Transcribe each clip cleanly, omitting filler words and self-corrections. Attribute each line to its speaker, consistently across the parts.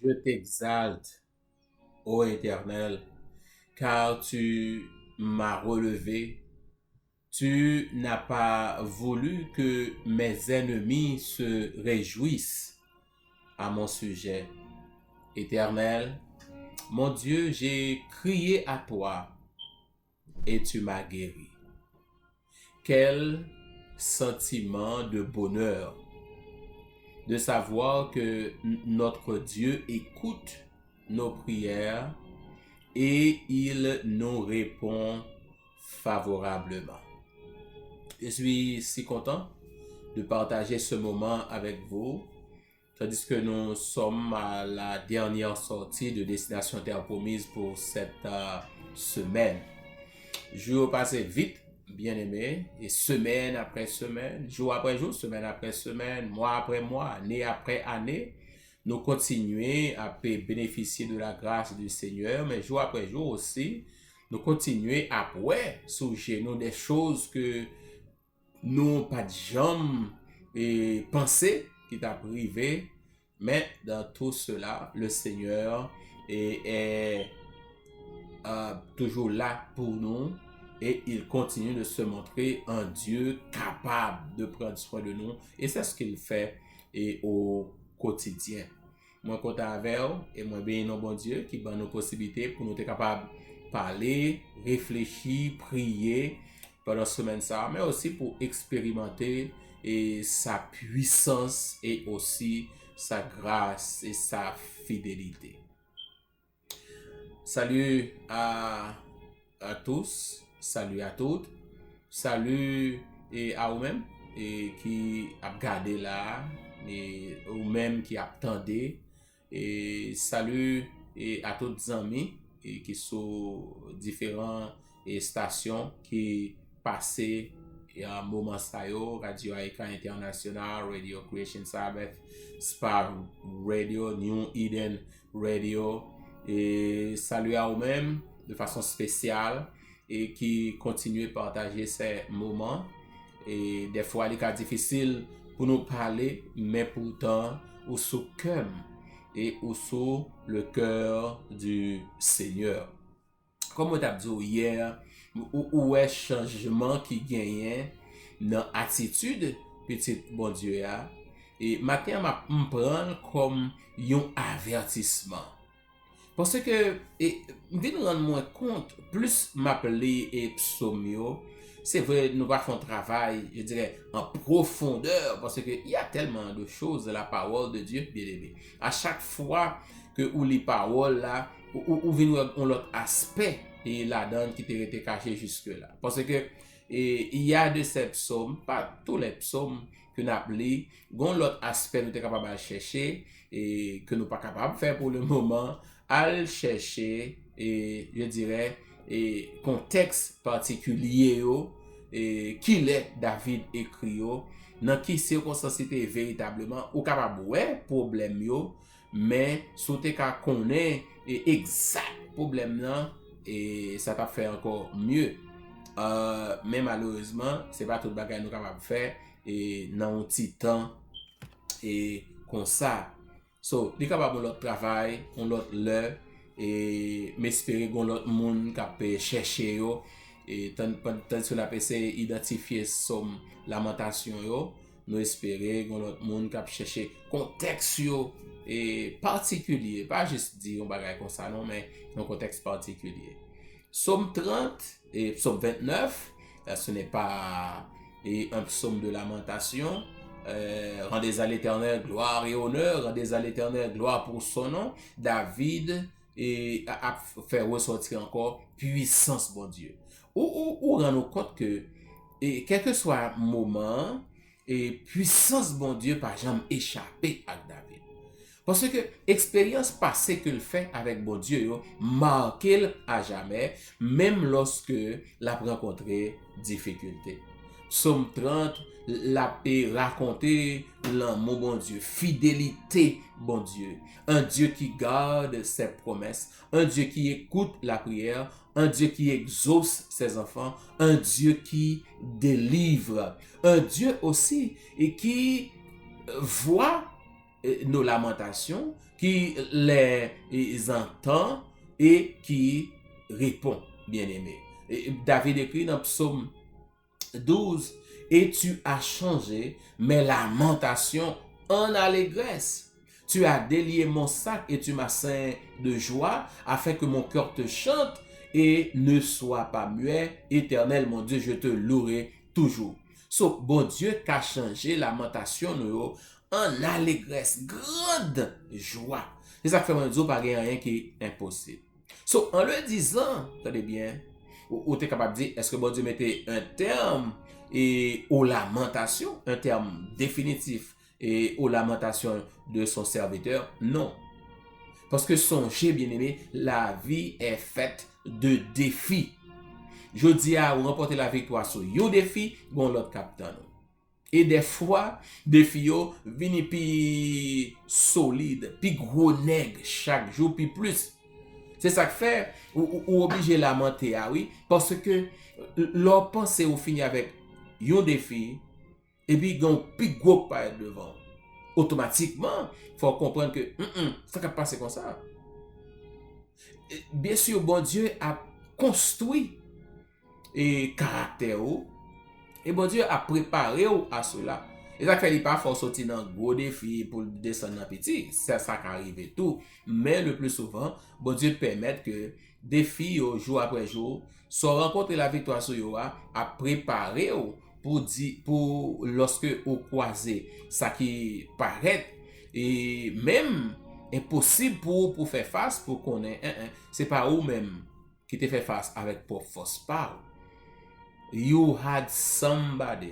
Speaker 1: Je t'exalte, ô Éternel, car tu m'as relevé. Tu n'as pas voulu que mes ennemis se réjouissent à mon sujet. Éternel, mon Dieu, j'ai crié à toi et tu m'as guéri. Quel sentiment de bonheur de savoir que notre Dieu écoute nos prières et il nous répond favorablement. Je suis si content de partager ce moment avec vous, tandis que nous sommes à la dernière sortie de Destination Terre Promise pour cette semaine. Jour passé vite, bien aimé, et semaine après semaine, jour après jour, semaine après semaine, mois après mois, année après année, nous continuons à bénéficier de la grâce du Seigneur, mais jour après jour aussi, nous continuons à ouais, sous nous des choses que nous pas de jambes et penser qui t'a privé, mais dans tout cela, le Seigneur est toujours là pour nous et il continue de se montrer un Dieu capable de prendre soin de nous et c'est ce qu'il fait et au quotidien. Moi, compte avec vous et moi, bien, non, bon Dieu, qui donne nos possibilités pour nous être capables de parler, réfléchir, prier pendant ce semaine ça, mais aussi pour expérimenter et sa puissance et aussi sa grâce et sa fidélité. Salut à tous, salut à toutes, salut et à vous-même et qui a regardé là, et vous-même qui attendez et salut et à toutes les amis et qui sont différentes stations qui passaient un moment ça yo, Radio Aika International, Radio Creation Sabbath, Spa Radio, New Eden Radio, et salut à vous-même de façon spéciale et qui continue à partager ces moments. Et des fois, il est difficile pour nous parler, mais pourtant, ou sous cœur et ou sous le cœur du Seigneur. Comme on t'a dit hier, où est changement qui gagne dans l'attitude petit bon Dieu a. Et matin, je prendre comme un avertissement. Parce que, je vais nous rendre moins compte, plus m'appeler et psaume, c'est vrai, nous allons faire un travail, je dirais, en profondeur, parce qu'il y a tellement de choses dans la parole de Dieu, bien aimé. À chaque fois que ou les paroles là, ou venir on l'autre aspect, et la donne qui t'a été caché jusque-là. Parce que, il y a de ces psaumes, pas tous les psaumes que nous appelons, l'autre aspect nous sommes capables de chercher, et que nous ne sommes pas capables de faire pour le moment, à chercher et je dirais et contexte particulier et qui est David écrit dans qui circonstance c'était véritablement ou capable ouais problème yo mais sauter qu'à connaître et exact problème là et ça t'a fait encore mieux mais malheureusement c'est pas tout bagage nous capable faire et dans un petit temps et comme ça. So, li kapab on lot travay, on lot lè, et m'espérer qu'on lot moun kap chercher yo, et tant sur la PC identifier som lamentation yo, nous espérer qu'on lot moun kap chercher contexte yo, et particulier, pas juste dire on bagay comme ça non, mais un contexte particulier. Psaume 30 et psaume 29, ce n'est pas un psaume de lamentation, rendez à l'Éternel gloire et honneur, rendez à l'Éternel gloire pour son nom. David a fait ressortir encore puissance, bon Dieu. Ou rend nous compte que, quel que soit le moment, et puissance, bon Dieu, par jamais échappé à David. Parce que expérience passée qu'il fait avec bon Dieu, marqué à jamais, même lorsque l'a rencontré difficulté. Psaume 30, la paix raconter l'amour bon Dieu, fidélité bon Dieu, un Dieu qui garde ses promesses, un Dieu qui écoute la prière, un Dieu qui exauce ses enfants, un Dieu qui délivre, un Dieu aussi et qui voit nos lamentations, qui les entend et qui répond, bien-aimé. David écrit dans Psaume 12, et tu as changé mes lamentations en allégresse. Tu as délié mon sac et tu m'as ceint de joie, afin que mon cœur te chante et ne soit pas muet. Éternel, mon Dieu, je te louerai toujours. So, bon Dieu qui a changé lamentation nous en allégresse, grande joie. C'est ça que fait mon Dieu, pas rien qui est impossible. So, en le disant, tenez bien, ou tu es capable de dire, est-ce que bon Dieu mettait un terme aux lamentations, un terme définitif et aux lamentations de son serviteur? Non. Parce que songez, bien-aimé, la vie est faite de défis. Je dis à vous remporter la victoire sur un défi, bon l'autre capitaine. Et des fois, défi yo vini pi solide, pi gros nègre chaque jour, pi plus. C'est ça que fait ou obligé lamenter, ah oui, parce que leur pensée ou fini avec un défi, et puis gon pi gros pas devant. Automatiquement, faut comprendre que ça va passer comme ça. Bien sûr, bon Dieu a construit et caractère et bon Dieu a préparé à cela. Et ça fait pas faut sortir dans gros défi pour descendre dans petit, c'est ça qui arrive tout, mais le plus souvent bon Dieu permet que défi jour après jour soit rencontrer la victoire sur yo a préparer pour lorsque au croiser ça qui paraît et même impossible pour faire face pour connaître c'est pas ou même qui te fait face avec propre force pas. You had somebody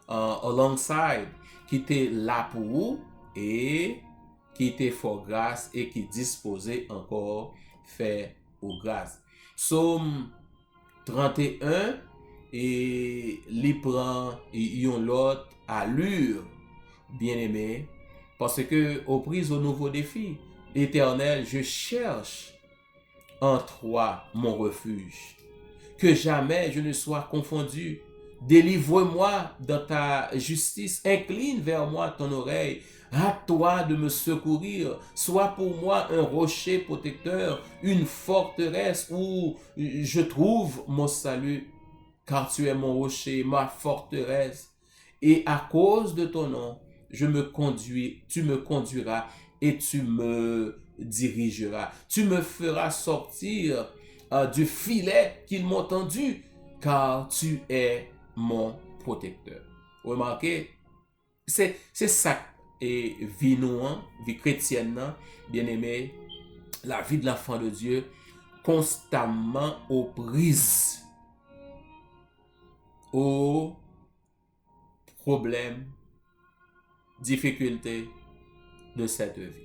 Speaker 1: alongside qui était là pour vous et qui était fort grâce et qui disposait encore faire aux grâce. Psaume 31 et li prend yon l'autre allure bien-aimé parce que aux prises au nouveau défi, Éternel, je cherche en toi mon refuge. Que jamais je ne sois confondu. Délivre-moi dans ta justice. Incline vers moi ton oreille. Hâte-toi de me secourir. Sois pour moi un rocher protecteur, une forteresse où je trouve mon salut. Car tu es mon rocher, ma forteresse. Et à cause de ton nom, tu me conduiras et tu me dirigeras. Tu me feras sortir du filet qu'ils m'ont tendu, car tu es mon protecteur. Remarquez, c'est ça et vie nous, vie chrétienne, bien aimé, la vie de l'enfant de Dieu, constamment aux prises, aux problèmes, difficultés de cette vie.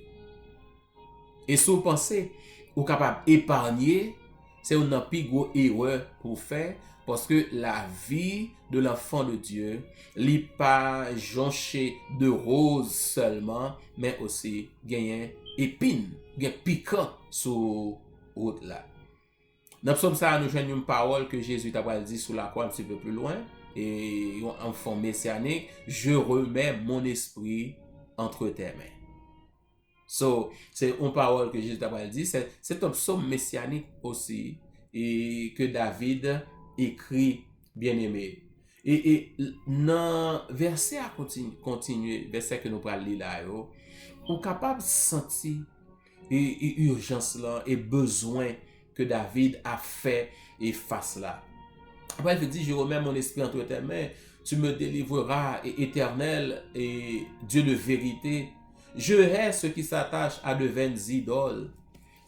Speaker 1: Et si vous pensez, vous êtes capable d'épargner, c'est une plus grosse erreur pour faire parce que la vie de l'enfant de Dieu n'est pas jonchée de roses seulement, mais aussi gagne épines, gagne piquant sur route là. Dans Psaume ça, nous joignons une parole que Jésus t'a dit sur la croix un petit peu plus loin et en fond messianique, je remets mon esprit entre tes mains. So, c'est une parole que Jésus t'a dit, c'est un psaume messianique aussi et que David écrit bien-aimé. Et dans verset à continuer, verset que nous parlons là, on est capable de sentir et urgence là et besoin que David a fait et face là. Après, il dit, je remets mon esprit entre tes mains, tu me délivreras, Éternel et Dieu de vérité. Je hais ceux qui s'attachent à de vaines idoles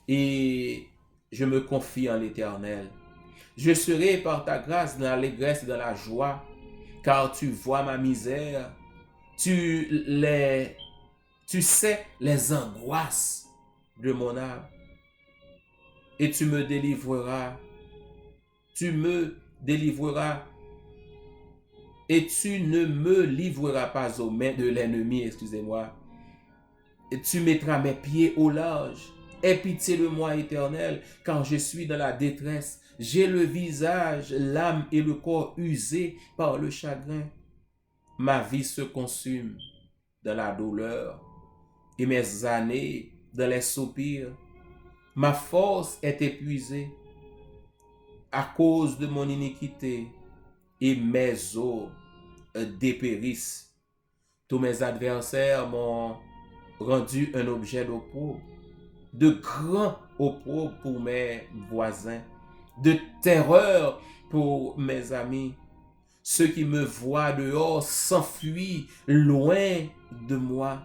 Speaker 1: et je me confie en l'Éternel. Je serai par ta grâce dans l'allégresse et dans la joie, car tu vois ma misère, tu sais les angoisses de mon âme et tu me délivreras. Tu me délivreras et tu ne me livreras pas aux mains de l'ennemi, excusez-moi. Et tu mettras mes pieds au large. Aie pitié de moi, Éternel, car je suis dans la détresse. J'ai le visage, l'âme et le corps usés par le chagrin. Ma vie se consume dans la douleur. et mes années dans les soupirs. Ma force est épuisée à cause de mon iniquité et mes os dépérissent. Tous mes adversaires m'ont rendu un objet d'opprobre, de grand opprobre pour mes voisins, de terreur pour mes amis. Ceux qui me voient dehors s'enfuient loin de moi.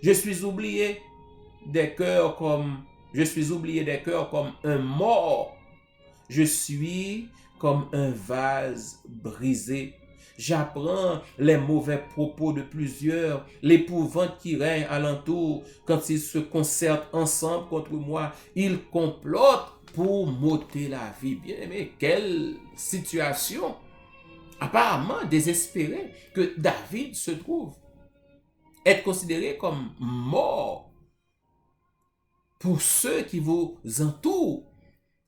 Speaker 1: Je suis oublié des cœurs comme un mort. Je suis comme un vase brisé. J'apprends les mauvais propos de plusieurs, l'épouvante qui règne alentour. Quand ils se concertent ensemble contre moi, ils complotent pour m'ôter la vie. Bien aimé, quelle situation apparemment désespérée que David se trouve. Être considéré comme mort pour ceux qui vous entourent.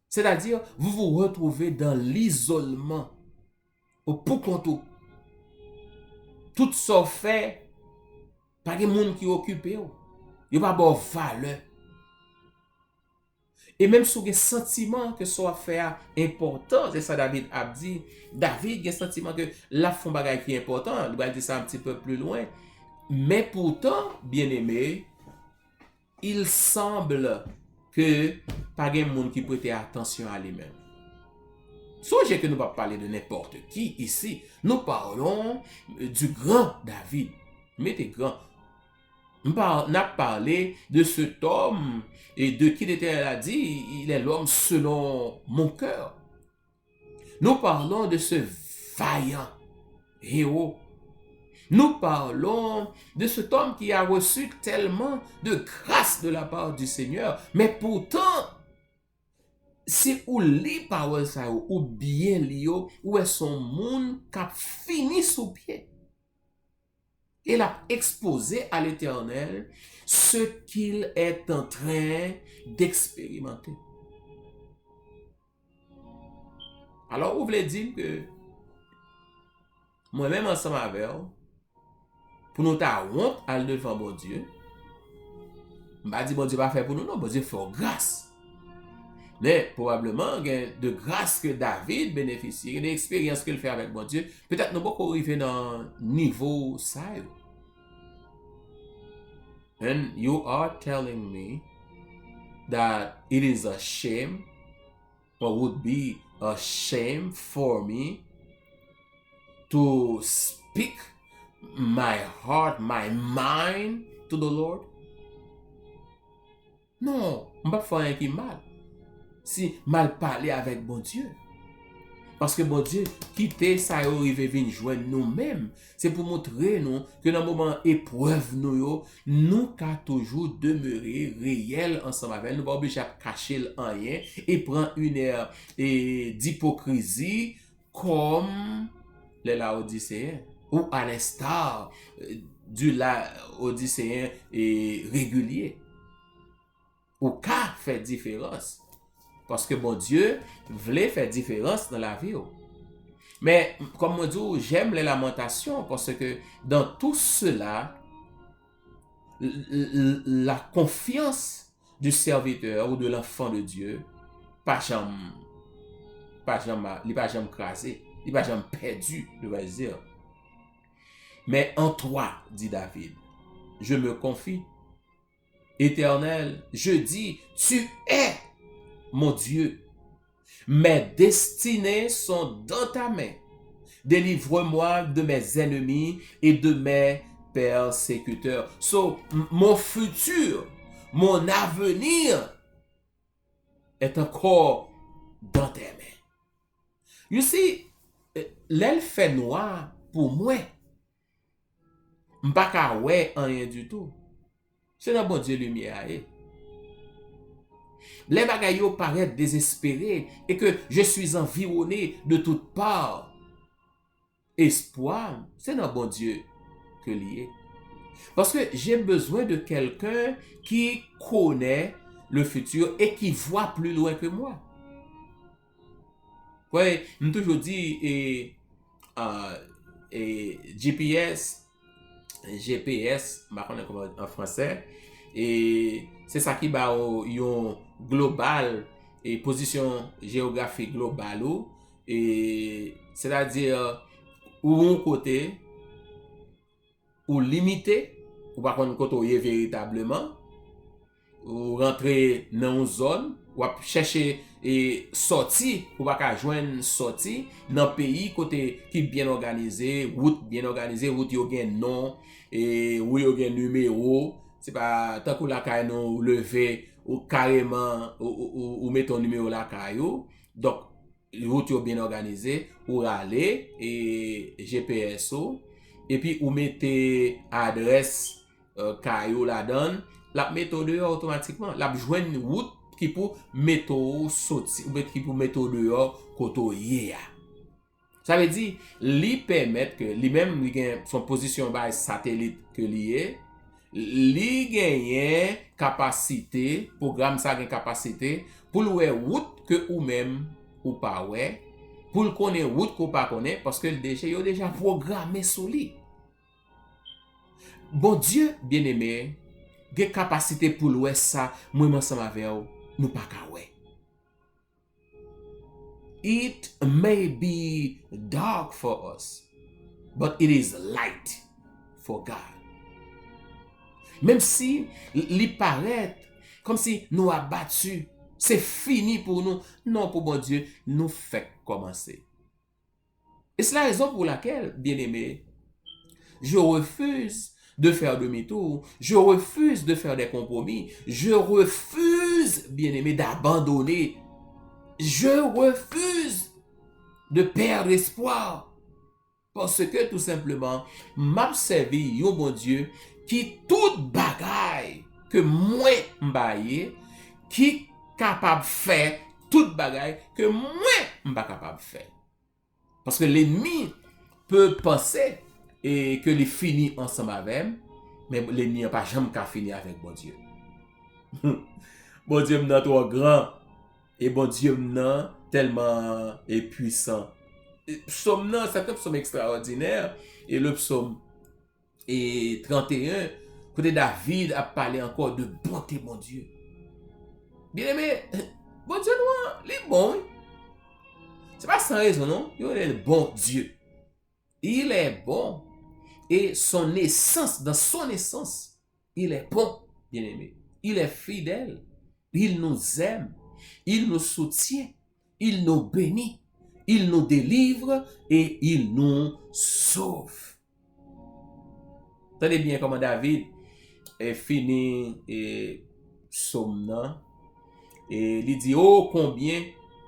Speaker 1: C'est-à-dire, vous vous retrouvez dans l'isolement. Pour compte tout ça fait, pas de monde qui occupe, il n'y a pas de valeur. Et même sur les sentiments que ça fait important, c'est ça David a dit. David a un sentiment que la fond bagay qui est important, il va dire ça un petit peu plus loin. Mais pourtant, bien aimé, il semble que pas de monde qui prête attention à lui-même. Songez que nous ne pouvons pas parler de n'importe qui ici. Nous parlons du grand David. Mettez grand. On a parlé de cet homme et de qui l'Éternel a dit, il est l'homme selon mon cœur. Nous parlons de ce vaillant héros. Nous parlons de cet homme qui a reçu tellement de grâce de la part du Seigneur. Mais pourtant, si ou lit parole ça ou bien li ou est son monde qui a fini sous pied. Il a exposé à l'Éternel ce qu'il est en train d'expérimenter. Alors, vous voulez dire que moi-même ensemble avec vous, pour nous ta honte à devant bon Dieu, je ne dis bon Dieu va faire pour nous, non, bon Dieu fait grâce. Mais probablement, de grâce que David bénéficie, de l'expérience qu'il fait avec bon Dieu, peut-être nous pas arriver dans le niveau ça. And you are telling me that it is a shame, or would be a shame for me to speak my heart, my mind to the Lord? Non, je ne vais pas faire rien qui mal. Si mal parler avec bon Dieu. Parce que bon Dieu, quitter ça et arriver venir joindre nous-mêmes, c'est pour montrer nous que dans le moment épreuve nous qu'à toujours demeurer réel ensemble avec nous, pas obligé à cacher rien et prendre une air d'hypocrisie comme les Laodicéens ou à l'instar du Laodicéen régulier. Ou qu'a fait différence. Parce que bon Dieu voulait faire différence dans la vie. Mais comme on dit, j'aime les lamentations parce que dans tout cela, la confiance du serviteur ou de l'enfant de Dieu, pas jamais crasé, il pas jamais perdu, je vais dire. Mais en toi, dit David, je me confie. Éternel, je dis, tu es mon Dieu, mes destinées sont dans ta main. Délivre-moi de mes ennemis et de mes persécuteurs. So, mon futur, mon avenir est encore dans tes mains. You see, l'aile fait noir pour moi. M'pas ka ouais rien du tout. C'est dans bon Dieu lumière. Les bagailles paraissent désespérés et que je suis environné de toutes parts. Espoir, c'est dans bon Dieu que lié. Parce que j'ai besoin de quelqu'un qui connaît le futur et qui voit plus loin que moi. Ouais, je toujours dit et GPS GPS, ma konnen comment en français, et c'est ça qui ba yon global et position géographique globale ou, et c'est-à-dire ou un côté ou limité, ou par contre côté ou y est véritablement, ou rentrer dans une zone, ou chercher et sorti pour pas joindre sorti dans pays côté qui bien organisé, route yo gen nom et ou yo gen numéro, c'est pas tant que la caille nous lever ou carrément ou mettre ton numéro la caillou. Donc route yo bien organisé ou aller et GPS ou, et puis ou mettez adresse caillou la donne, la mettre dehors automatiquement, la joindre une route qui pour mettre sorti ou qui pour mettre dehors koto yé. Ça veut dire li permettre que lui même li gen son position by satellite que lié, li gagne capacité, programme ça gen capacité pour louer route que ou même ou pas ouais, pour le connaître route qu'on pas connaît parce que déjà programmé sur lui. Bon Dieu bien-aimé, gen capacité pour louer ça, moi ensemble avec ou, nous pas ka ouais. It may be dark for us, but it is light for God. Même si li paraît comme si nous abattus, c'est fini pour nous. Non, pour bon Dieu, nous fait commencer. Et c'est la raison pour laquelle, bien-aimé, je refuse de faire demi-tour, je refuse de faire des compromis, je refuse, bien-aimé, d'abandonner, je refuse de perdre espoir, parce que tout simplement, m'a servi yon bon Dieu qui tout bagaille que moi m'baye, qui capable faire toute bagaille que moi m'pa capable faire. Parce que l'ennemi peut penser et que les finit ensemble avec, mais l'ennemi n'a pas jamais qu'à finir avec bon Dieu. Bon Dieu m'nan trop grand et bon Dieu m'nan tellement puissant. Psaume nan, c'est un psaume extraordinaire, et le psaume 31, côté David a parlé encore de bonté mon Dieu. Bien aimé, bon Dieu non, il est bon. C'est pas sans raison non, il est le bon Dieu. Il est bon et son essence, dans son essence, il est bon, bien aimé. Il est fidèle, il nous aime, il nous soutient, il nous bénit. Il nous délivre et il nous sauve. Tenez bien comment David est fini et somnant. Et il dit, oh combien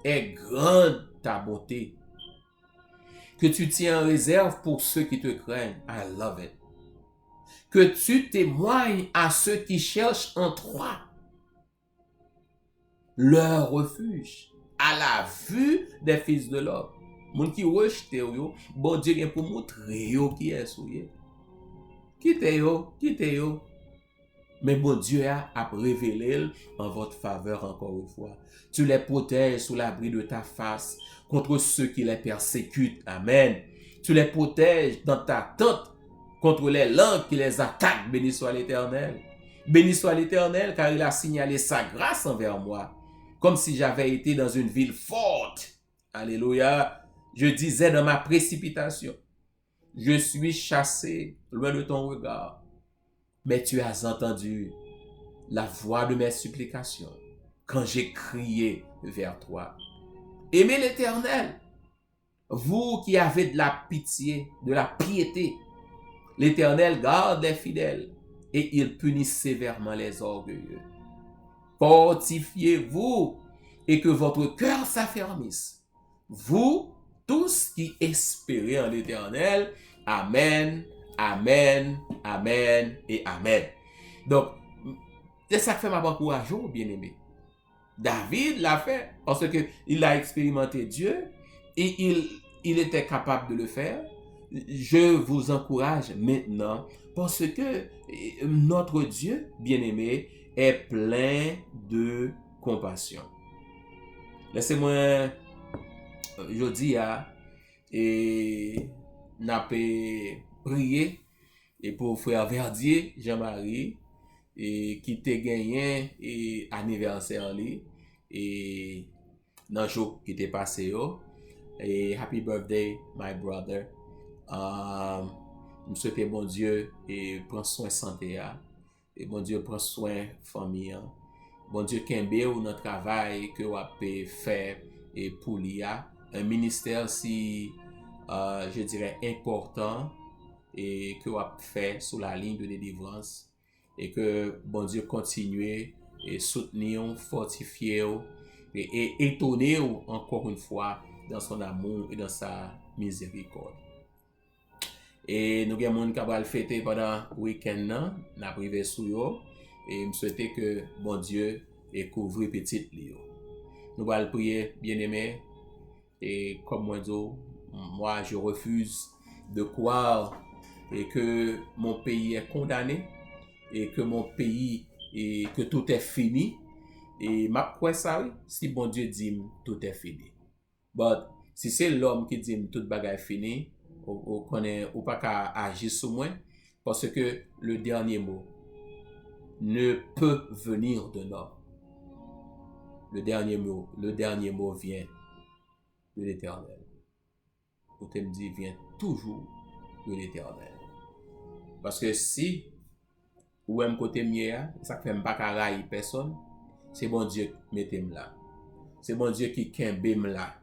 Speaker 1: est grande ta bonté, que tu tiens en réserve pour ceux qui te craignent. I love it. Que tu témoignes à ceux qui cherchent en toi leur refuge à la vue des fils de l'homme. Moun qui rejete yo, bon Dieu gen pour montrer yo qui est souye. Quitte yo. Mais bon Dieu a révélé en votre faveur encore une fois. Tu les protèges sous l'abri de ta face contre ceux qui les persécutent. Amen. Tu les protèges dans ta tente contre les langues qui les attaquent. Béni soit l'Éternel. Béni soit l'Éternel car il a signalé sa grâce envers moi. Comme si j'avais été dans une ville forte. Alléluia. Je disais dans ma précipitation, je suis chassé loin de ton regard. Mais tu as entendu la voix de mes supplications quand j'ai crié vers toi. Aimez l'Éternel, vous qui avez de la pitié, de la piété. L'Éternel garde les fidèles et il punit sévèrement les orgueilleux. Fortifiez-vous et que votre cœur s'affermisse. Vous, tous qui espérez en l'Éternel. Amen, amen, amen et amen. Donc, c'est ça qui fait ma bonne courage, bien-aimé. David l'a fait parce qu'il a expérimenté Dieu et il était capable de le faire. Je vous encourage maintenant parce que notre Dieu, bien-aimé, est plein de compassion. Laissez-moi, je dis, et n'a pas prié et pour frère Verdier, Jean-Marie, et qui te genyen et anniversaire li, et nan jour qui te passé yo, et happy birthday, my brother. Je souhaite bon Dieu et prend soin santé ya, et bon Dieu prend soin famille. Bon Dieu kembe ou nan travail que ou ap fait et pour l'IA, un ministère si je dirais important et que vous avez fait sur la ligne de délivrance et que bon Dieu continue et soutenir, fortifier et étonner encore une fois dans son amour et dans sa miséricorde. Et nous avons des gens qui fêter pendant le week-end, nous avons privé sur eux et je souhaite que bon Dieu et couvre petit Lio. Nous allons prier, bien-aimés, et comme moi je refuse de croire et que mon pays est condamné et que mon pays et que tout est fini et m'a quoi ça oui si bon Dieu dit tout est fini. But si c'est l'homme qui dit tout bagay fini, ou connaît ou pas qu'à agir sur moi parce que le dernier mot ne peut venir de l'homme. Le dernier mot vient de l'Éternel. Ou te me dit vient toujours de l'Éternel. Parce que si ou même côté mien, ça fait pas carré personne, c'est bon Dieu qui mette là. C'est bon Dieu qui kembe là.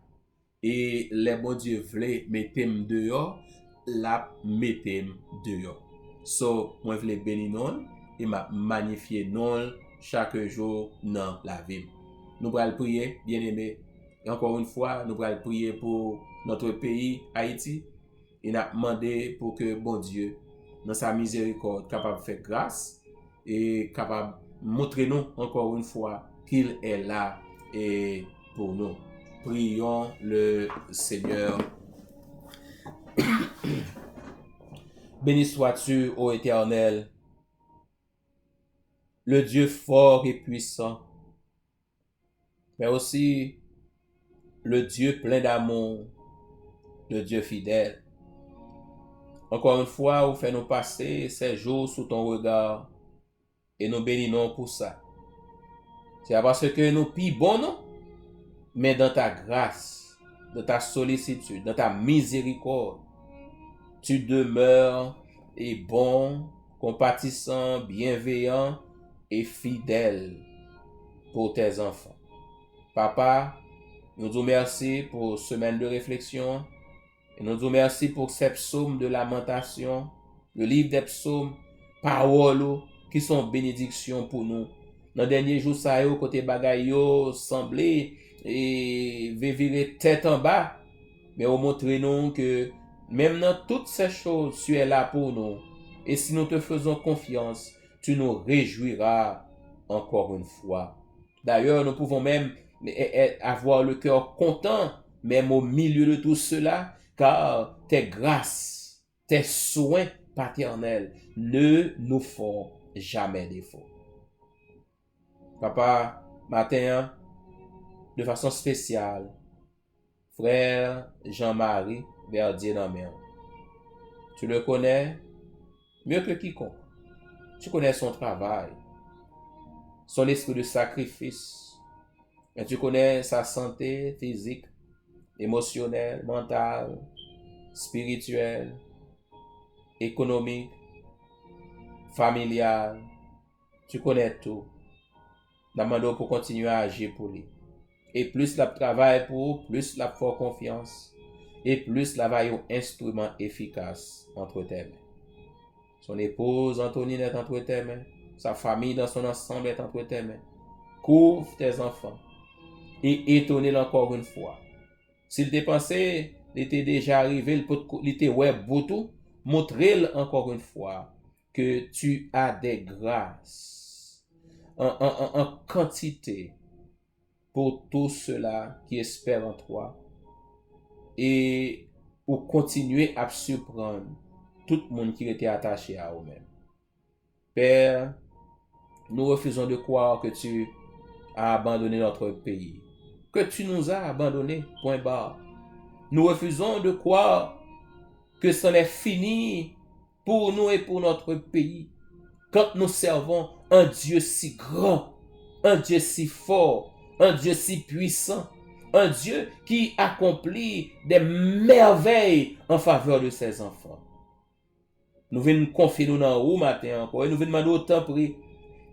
Speaker 1: Et les bon Dieu vle mette dehors, la mette dehors. So, moi vle béni non et m'a magnifié non chaque jour dans la vie. Nous allons prier, bien-aimés. Et encore une fois, nous allons prier pour notre pays, Haïti. Et nous demander pour que bon Dieu, dans sa miséricorde, capable de faire grâce et capable de montrer nous encore une fois qu'il est là et pour nous. Prions le Seigneur. Béni sois-tu, ô Éternel, le Dieu fort et puissant, mais aussi le Dieu plein d'amour, le Dieu fidèle. Encore une fois, vous faites nous passer ces jours sous ton regard et nous bénissons pour ça. C'est parce que nous pis bon, non? Mais dans ta grâce, dans ta sollicitude, dans ta miséricorde, tu demeures et bon, compatissant, bienveillant et fidèle pour tes enfants. Papa, nous vous remercions pour semaine de réflexion et nous vous remercions pour ces psaumes de lamentation, le livre des psaumes, paroles qui sont bénédictions pour nous. Dans le dernier jour, ça yo côté bagay yo semblé et virer tête en bas, mais on montre nous que même dans toutes ces choses, tu es là pour nous. Et si nous te faisons confiance, tu nous réjouiras encore une fois. D'ailleurs, nous pouvons même avoir le cœur content, même au milieu de tout cela, car tes grâces, tes soins paternels ne nous font jamais défaut. Papa, matin, de façon spéciale, frère Jean-Marie Verdier dans mer. Tu le connais mieux que quiconque. Tu connais son travail, son esprit de sacrifice, et tu connais sa santé physique, émotionnelle, mentale, spirituelle, économique, familiale. Tu connais tout. Demande pour continuer à agir pour lui. Et plus la travaille pour, plus la fait confiance. Et plus la va un instrument efficace entre tes mains. Son épouse Antonine est entre tes mains. Sa famille dans son ensemble est entre tes mains. Couvre tes enfants. Et étonne-le encore une fois. S'il t'est pensé, il était déjà arrivé, il était ouais boutou, montre-le encore une fois que tu as des grâces en quantité pour tous ceux-là qui espèrent en toi et pour continuer à surprendre tout le monde qui était attaché à eux-mêmes. Père, nous refusons de croire que tu as abandonné notre pays, que tu nous as abandonnés, point barre. Nous refusons de croire que c'en est fini pour nous et pour notre pays. Quand nous servons un Dieu si grand, un Dieu si fort, un Dieu si puissant, un Dieu qui accomplit des merveilles en faveur de ses enfants. Nous venons confier nous dans le matin encore et nous venons demander autant prier.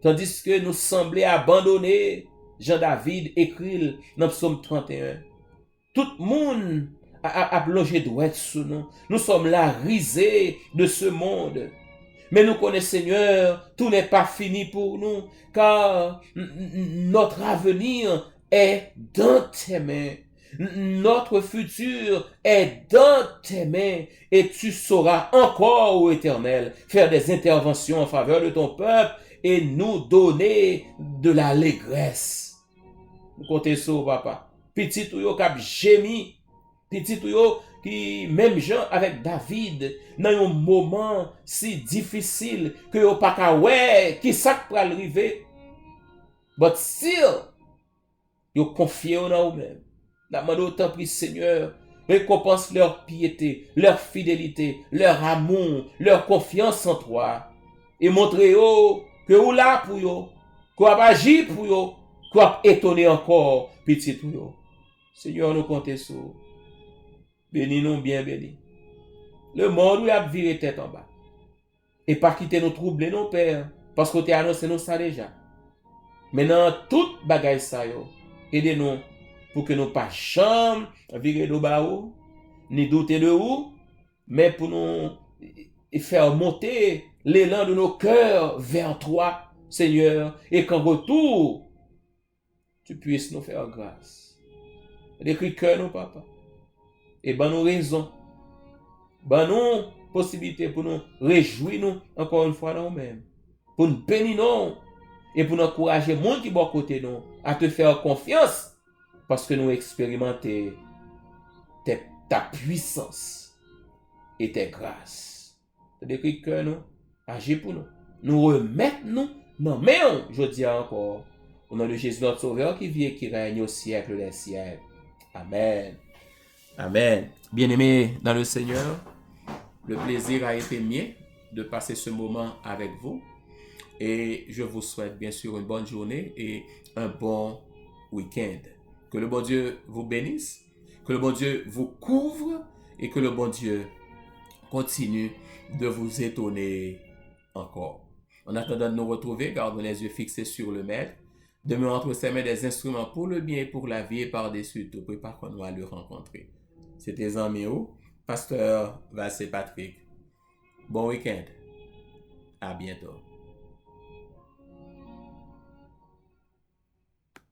Speaker 1: Tandis que nous semblons abandonnés, Jean-David écrit dans Psaume 31. Tout le monde a plongé droit sous nous. Nous sommes la risée de ce monde. Mais nous connaissons, Seigneur, tout n'est pas fini pour nous, car notre avenir est dans tes mains. Notre futur est dans tes mains et tu sauras encore, ô Éternel, faire des interventions en faveur de ton peuple et nous donner de l'allégresse. Nous comptons sur papa. Petit ou yo k'ap gémi, petit ou yo qui même gens avec David dans un moment si difficile que yo pas ka ouais qui ça pral river. But still yo confié en eux-mêmes. N'a demandé autant plus Seigneur, récompense leur piété, leur fidélité, leur amour, leur confiance en toi et montrez yo que ou là pour yo, qu'on va agir pour yo, qu'on va étonner encore petit ou yo. Seigneur, nous comptons sur bénis-nous bien bénis. Le monde où il a viré tête en bas. Et pas quitter nous troubler, nos pères, parce que tu as annoncé nous ça déjà. Maintenant, toute bagaille ça yo, aidez-nous pour que nous pas jamais virer de bas ou, ni douter de où, mais pour nous faire monter l'élan de nos cœurs vers toi, Seigneur, et qu'en retour, tu puisses nous faire grâce. Décris cœur nous, papa. Et ben nous raison. Ben nous possibilité pour nous réjouir nous encore une fois nous-mêmes. Pour nous bénir nous. Et pour nous encourager les gens qui sont à côté de nous à te faire confiance. Parce que nous expérimentons ta puissance et tes grâces. C'est-à-dire que nous agis pour nous. Nous remettons nous dans mais je dis encore, au nom de Jésus notre Sauveur qui vit et qui règne au siècle des siècles. Amen. Amen. Bien-aimés dans le Seigneur, le plaisir a été mien de passer ce moment avec vous. Et je vous souhaite bien sûr une bonne journée et un bon week-end. Que le bon Dieu vous bénisse, que le bon Dieu vous couvre et que le bon Dieu continue de vous étonner encore. En attendant de nous retrouver, gardons les yeux fixés sur le Maître. Demeurons entre ses mains des instruments pour le bien et pour la vie et par-dessus tout, préparons-nous à le rencontrer. C'était Zamio, pasteur Vassé Patrick. Bon week-end. À bientôt.